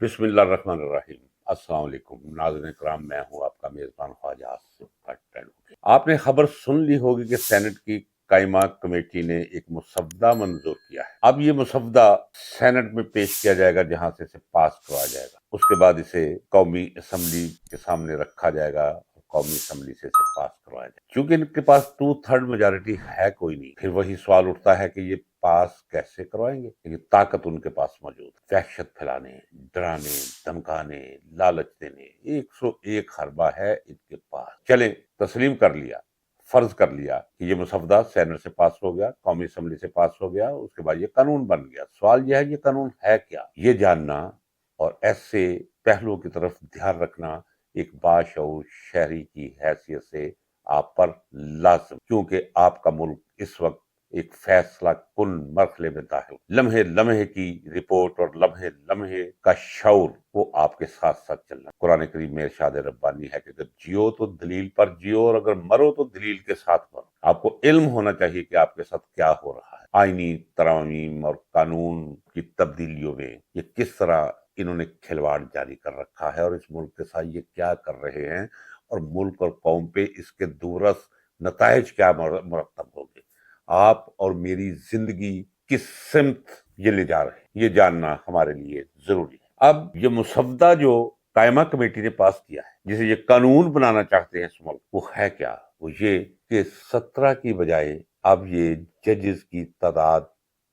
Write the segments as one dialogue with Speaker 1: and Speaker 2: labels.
Speaker 1: بسم اللہ الرحمن الرحیم۔ السلام علیکم ناظرین کرام، میں ہوں آپ کا میزبان خواجہ آصف۔ آپ نے خبر سن لی ہوگی کہ سینٹ کی قائمہ کمیٹی نے ایک مسودہ منظور کیا ہے۔ اب یہ مسودہ سینٹ میں پیش کیا جائے گا، جہاں سے اسے پاس کروایا جائے گا۔ اس کے بعد اسے قومی اسمبلی کے سامنے رکھا جائے گا، قومی اسمبلی سے اسے پاس کروایا جائے گا۔ چونکہ ان کے پاس 2/3 میجارٹی ہے کوئی نہیں، پھر وہی سوال اٹھتا ہے کہ یہ پاس کیسے کروائیں گے؟ یہ طاقت ان کے پاس موجود ہے، وحشت پھیلانے، ڈرانے، دھمکانے، لالچ دینے، 101 حربہ ہے ان کے پاس۔ چلیں، تسلیم کر لیا، فرض کر لیا کہ یہ مسودہ سینٹ سے پاس ہو گیا، قومی اسمبلی سے پاس ہو گیا، اس کے بعد یہ قانون بن گیا۔ سوال یہ ہے یہ قانون ہے کیا؟ یہ جاننا اور ایسے پہلوؤں کی طرف دھیان رکھنا ایک باشعور شہری کی حیثیت سے آپ پر لازم، کیونکہ آپ کا ملک اس وقت ایک فیصلہ کن مرحلے میں داخل، لمحے لمحے کی رپورٹ اور لمحے لمحے کا شعور وہ آپ کے ساتھ ساتھ چلنا۔ قرآن کریم میں ارشاد ربانی ہے کہ اگر جیو تو دلیل پر جیو، اور اگر مرو تو دلیل کے ساتھ مرو۔ آپ کو علم ہونا چاہیے کہ آپ کے ساتھ کیا ہو رہا ہے۔ آئینی ترامیم اور قانون کی تبدیلیوں میں یہ کس طرح انہوں نے کھلواڑ جاری کر رکھا ہے، اور اس ملک کے ساتھ یہ کیا کر رہے ہیں، اور ملک اور قوم پہ اس کے دورس نتائج کیا مرتب ہو گئے۔ آپ اور میری زندگی کس سمت یہ لے جا رہے ہیں، یہ جاننا ہمارے لیے ضروری ہے۔ اب یہ مسودہ جو قائمہ کمیٹی نے پاس کیا ہے، جسے یہ قانون بنانا چاہتے ہیں اس ملک، وہ ہے کیا؟ وہ یہ کہ 17 کی بجائے اب یہ ججز کی تعداد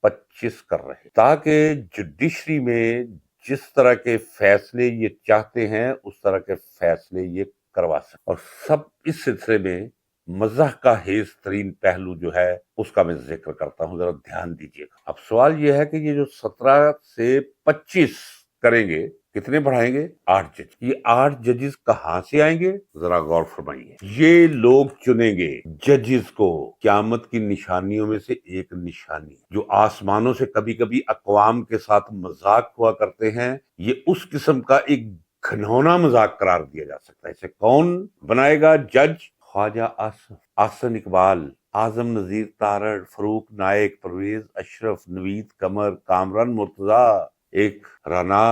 Speaker 1: 25 کر رہے ہیں، تاکہ جوڈیشری میں جس طرح کے فیصلے یہ چاہتے ہیں اس طرح کے فیصلے یہ کروا سکتے۔ اور سب اس سلسلے میں مزاح کا حیز ترین پہلو جو ہے اس کا میں ذکر کرتا ہوں، ذرا دھیان دیجیے گا۔ اب سوال یہ ہے کہ یہ جو 17 سے 25 کریں گے، کتنے بڑھائیں گے؟ 8 جج۔ یہ 8 ججز کہاں سے آئیں گے؟ ذرا غور فرمائیے۔ یہ لوگ چنیں گے ججز کو، قیامت کی نشانیوں میں سے ایک نشانی جو آسمانوں سے کبھی کبھی اقوام کے ساتھ مذاق ہوا کرتے ہیں، یہ اس قسم کا ایک گھنونا مذاق قرار دیا جا سکتا ہے۔ اسے کون بنائے گا جج؟ خواجہ آصف، احسن اقبال، اعظم نذیر تارڑ، فاروق نائک، پرویز اشرف، نوید قمر، کامران مرتضیٰ، ایک رانا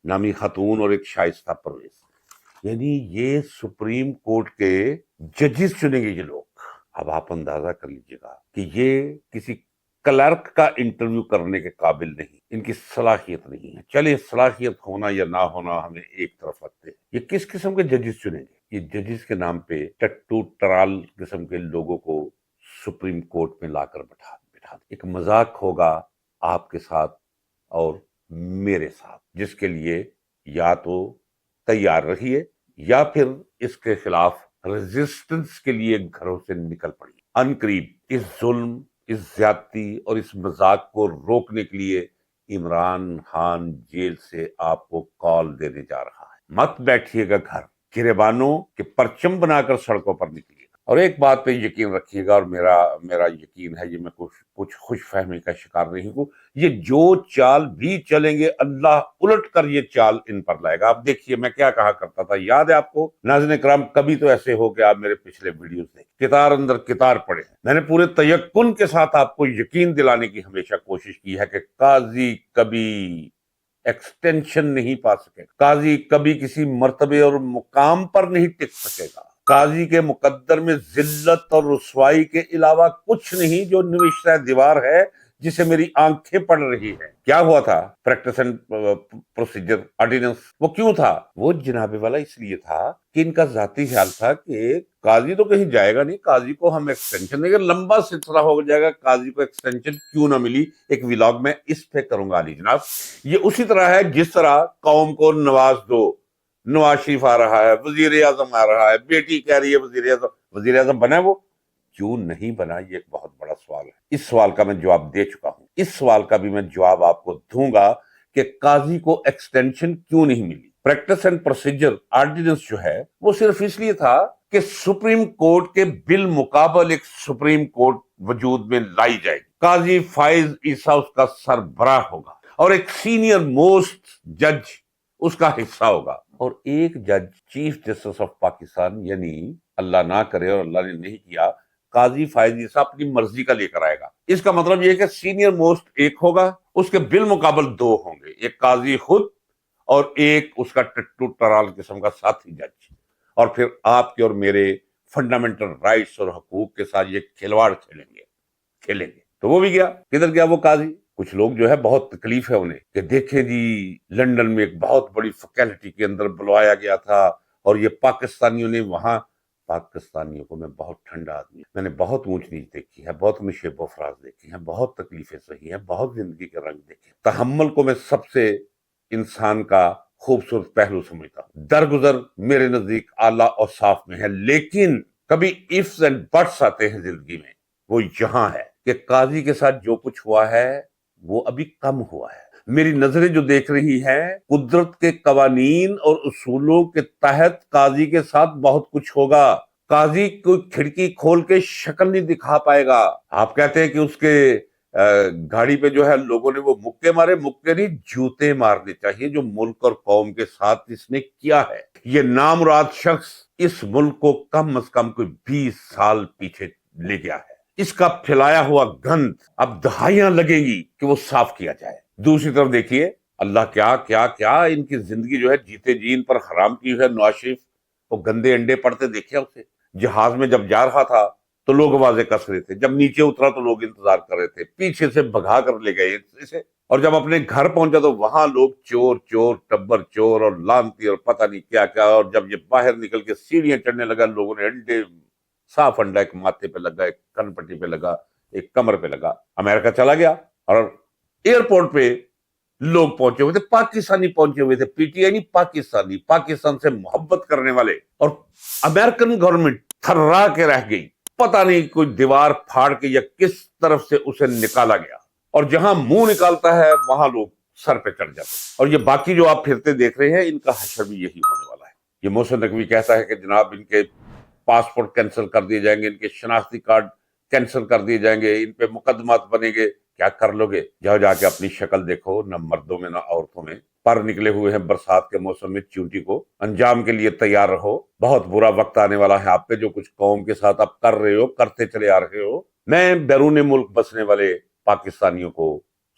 Speaker 1: نامی خاتون اور ایک شائستہ پرویز۔ یعنی یہ سپریم کورٹ کے ججز چنیں گے یہ لوگ۔ اب آپ اندازہ کر لیجئے گا کہ یہ کسی کلرک کا انٹرویو کرنے کے قابل نہیں، ان کی صلاحیت نہیں ہے۔ چلے صلاحیت ہونا یا نہ ہونا ہمیں ایک طرف رکھتے ہیں، یہ کس قسم کے ججز چنیں گے؟ یہ ججز کے نام پہ ٹٹو ٹرال قسم کے لوگوں کو سپریم کورٹ میں لا کر بٹھا ایک مذاق ہوگا آپ کے ساتھ اور میرے ساتھ، جس کے لیے یا تو تیار رہیے یا پھر اس کے خلاف ریزسٹنس کے لیے گھروں سے نکل پڑیے۔ ان قریب اس ظلم، اس زیادتی اور اس مذاق کو روکنے کے لیے عمران خان جیل سے آپ کو کال دینے جا رہا ہے۔ مت بیٹھیے گا گھر، گریبانوں کے پرچم بنا کر سڑکوں پر نکلیے گا۔ اور ایک بات پہ یقین رکھیے گا، اور میرا یقین ہے، یہ میں کچھ خوش فہمی کا شکار نہیں ہوں، یہ جو چال بھی چلیں گے اللہ الٹ کر یہ چال ان پر لائے گا۔ آپ دیکھیے میں کیا کہا کرتا تھا، یاد ہے آپ کو ناظرین کرام؟ کبھی تو ایسے ہو کہ آپ میرے پچھلے ویڈیوز دیکھیں، کتار اندر کتار پڑے ہیں۔ میں نے پورے تیقن کے ساتھ آپ کو یقین دلانے کی ہمیشہ کوشش کی ہے کہ قاضی کبھی ایکسٹینشن نہیں پا سکے، قاضی کبھی کسی مرتبے اور مقام پر نہیں ٹک سکے گا۔ قاضی کے مقدر میں ذلت اور رسوائی کے علاوہ کچھ نہیں، جو نوشتہ دیوار ہے جسے میری آنکھیں پڑھ رہی ہیں۔ کیا ہوا تھا؟ پریکٹس اینڈ پروسیجر آرڈیننس، وہ کیوں تھا؟ وہ جناب والا اس لیے تھا کہ ان کا ذاتی خیال تھا کہ قاضی تو کہیں جائے گا نہیں، قاضی کو ہم ایکسٹینشن دیں گے، لمبا سلسلہ ہو جائے گا، قاضی کو ایکسٹینشن کیوں نہ ملی۔ ایک ولاگ میں اس پہ کروں گا علی جناب۔ یہ اسی طرح ہے جس طرح قوم کو نواز دو، نواز شریف آ رہا ہے، وزیر اعظم آ رہا ہے، بیٹی کہہ رہی ہے وزیر اعظم بنا، وہ کیوں نہیں بنا؟ یہ ایک بہت بڑا سوال ہے۔ اس سوال کا میں جواب دے چکا ہوں، اس سوال کا بھی میں جواب آپ کو دوں گا کہ قاضی کو ایکسٹینشن کیوں نہیں ملی۔ پریکٹس اینڈ پروسیجر آرڈیننس جو ہے وہ صرف اس لیے تھا کہ سپریم کورٹ کے بالمقابل ایک سپریم کورٹ وجود میں لائی جائے گی۔ قاضی فائز عیسیٰ اس کا سربراہ ہوگا، اور ایک سینئر موسٹ جج اس کا حصہ ہوگا، اور ایک جج چیف جسٹس آف پاکستان، یعنی اللہ نہ کرے اور اللہ نے نہیں کیا، قاضی فائز عیسیٰ اپنی مرضی کا لے کر آئے گا۔ اس کا مطلب یہ کہ سینئر موسٹ ایک ہوگا، اس کے بالمقابل 2 ہوں گے، ایک قاضی خود اور ایک اس کا ٹٹو ٹرال قسم کا ساتھی جج، اور پھر آپ کے اور میرے فنڈامنٹل رائٹس اور حقوق کے ساتھ یہ کھلواڑ کھیلیں گے۔ تو وہ بھی گیا، کدھر گیا وہ قاضی؟ کچھ لوگ جو ہے بہت تکلیف ہے انہیں کہ دیکھیں جی لنڈن میں ایک بہت بڑی فیکلٹی کے اندر بلوایا گیا تھا اور یہ پاکستانیوں نے وہاں، پاکستانیوں کو، میں بہت ٹھنڈا آدمی، میں نے بہت اونچ نیچ دیکھی ہے، بہت مشیب و فراز دیکھی ہیں، بہت تکلیفیں سہی ہیں، بہت زندگی کے رنگ دیکھے، تحمل کو میں سب سے انسان کا خوبصورت پہلو سمجھتا ہوں۔ درگزر میرے نزدیک اعلیٰ اور صاف میں ہے، لیکن کبھی ifs اینڈ بٹس آتے ہیں زندگی میں، وہ یہاں ہے کہ قاضی کے ساتھ جو کچھ ہوا ہے وہ ابھی کم ہوا ہے۔ میری نظریں جو دیکھ رہی ہیں، قدرت کے قوانین اور اصولوں کے تحت قاضی کے ساتھ بہت کچھ ہوگا۔ قاضی کوئی کھڑکی کھول کے شکل نہیں دکھا پائے گا۔ آپ کہتے ہیں کہ اس کے گاڑی پہ جو ہے لوگوں نے وہ مکے مارے، مکے نہیں، جوتے مارنے چاہیے جو ملک اور قوم کے ساتھ اس نے کیا ہے۔ یہ نامراد شخص اس ملک کو کم از کم کوئی 20 سال پیچھے لے گیا ہے۔ اس کا پھیلایا ہوا گند اب دہائیاں لگیں گی کہ وہ صاف کیا جائے۔ دوسری طرف دیکھیے اللہ کیا کیا کیا ان کی زندگی جو ہے جیتے جی ان پر حرام کی ہے۔ نواز شریف وہ گندے انڈے پڑتے دیکھے اسے، جہاز میں جب جا رہا تھا تو لوگ آوازیں کس رہے تھے، جب نیچے اترا تو لوگ انتظار کر رہے تھے، پیچھے سے بھگا کر لے گئے اسے، اور جب اپنے گھر پہنچا تو وہاں لوگ چور چور، ٹبر چور اور لانتی اور پتہ نہیں کیا کیا، اور جب یہ باہر نکل کے سیڑھیاں چڑھنے لگا لوگوں نے انڈے، صاف انڈا ایک ماتھے پہ لگا، ایک کن پٹی پہ لگا، ایک کمر پہ لگا، امریکہ چلا گیا۔ اور ایئرپورٹ پہ لوگ پہنچے ہوئے تھے، پاکستانی پہنچے ہوئے تھے، پی ٹی آئی نہیں، پاکستانی، پاکستان سے محبت کرنے والے، اور امریکن گورنمنٹ تھرا کے رہ گئی، پتہ نہیں کوئی دیوار پھاڑ کے یا کس طرف سے اسے نکالا گیا، اور جہاں منہ نکالتا ہے وہاں لوگ سر پہ چڑھ جاتے ہیں۔ اور یہ باقی جو آپ پھرتے دیکھ رہے ہیں ان کا حشر بھی یہی ہونے والا ہے۔ یہ محسن نقوی کہتا ہے کہ جناب ان کے پاسپورٹ کینسل کر دیے جائیں گے، ان کے شناختی کارڈ کینسل کر دیے جائیں گے، ان پہ مقدمات بنیں گے۔ کیا کر لو گے؟ جاؤ جا کے اپنی شکل دیکھو، نہ مردوں میں نہ عورتوں میں، پر نکلے ہوئے ہیں برسات کے موسم میں چیونٹی کو، انجام کے لیے تیار رہو، بہت برا وقت آنے والا ہے آپ پہ، جو کچھ قوم کے ساتھ آپ کر رہے ہو، کرتے چلے آ رہے ہو۔ میں بیرون ملک بسنے والے پاکستانیوں کو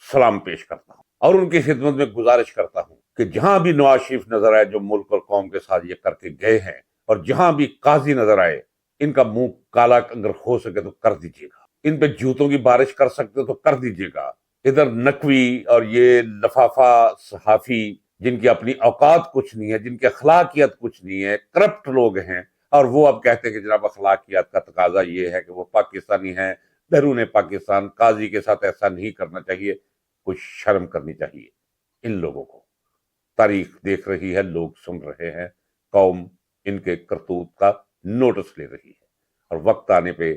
Speaker 1: سلام پیش کرتا ہوں اور ان کی خدمت میں گزارش کرتا ہوں کہ جہاں بھی نواز شریف نظر آئے جو ملک اور قوم کے ساتھ یہ کر کے گئے ہیں، اور جہاں بھی قاضی نظر آئے ان کا منہ کالا اگر ہو سکے تو کر دیجیے گا، ان پہ جوتوں کی بارش کر سکتے تو کر دیجیے گا۔ ادھر نقوی اور یہ لفافہ صحافی جن کی اپنی اوقات کچھ نہیں ہے، جن کی اخلاقیات کچھ نہیں ہے، کرپٹ لوگ ہیں، اور وہ اب کہتے ہیں کہ جناب اخلاقیات کا تقاضا یہ ہے کہ وہ پاکستانی ہیں، بیرون پاکستان قاضی کے ساتھ ایسا نہیں کرنا چاہیے۔ کچھ شرم کرنی چاہیے ان لوگوں کو۔ تاریخ دیکھ رہی ہے، لوگ سن رہے ہیں، قوم ان کے کرتوت کا نوٹس لے رہی ہے، اور وقت آنے پہ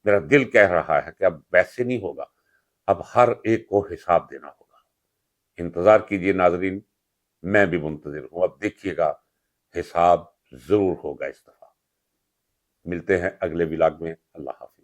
Speaker 1: میرا دل کہہ رہا ہے کہ اب ویسے نہیں ہوگا، اب ہر ایک کو حساب دینا ہوگا۔ انتظار کیجئے ناظرین، میں بھی منتظر ہوں، اب دیکھیے گا حساب ضرور ہوگا اس دفعہ۔ ملتے ہیں اگلے ولاگ میں، اللہ حافظ۔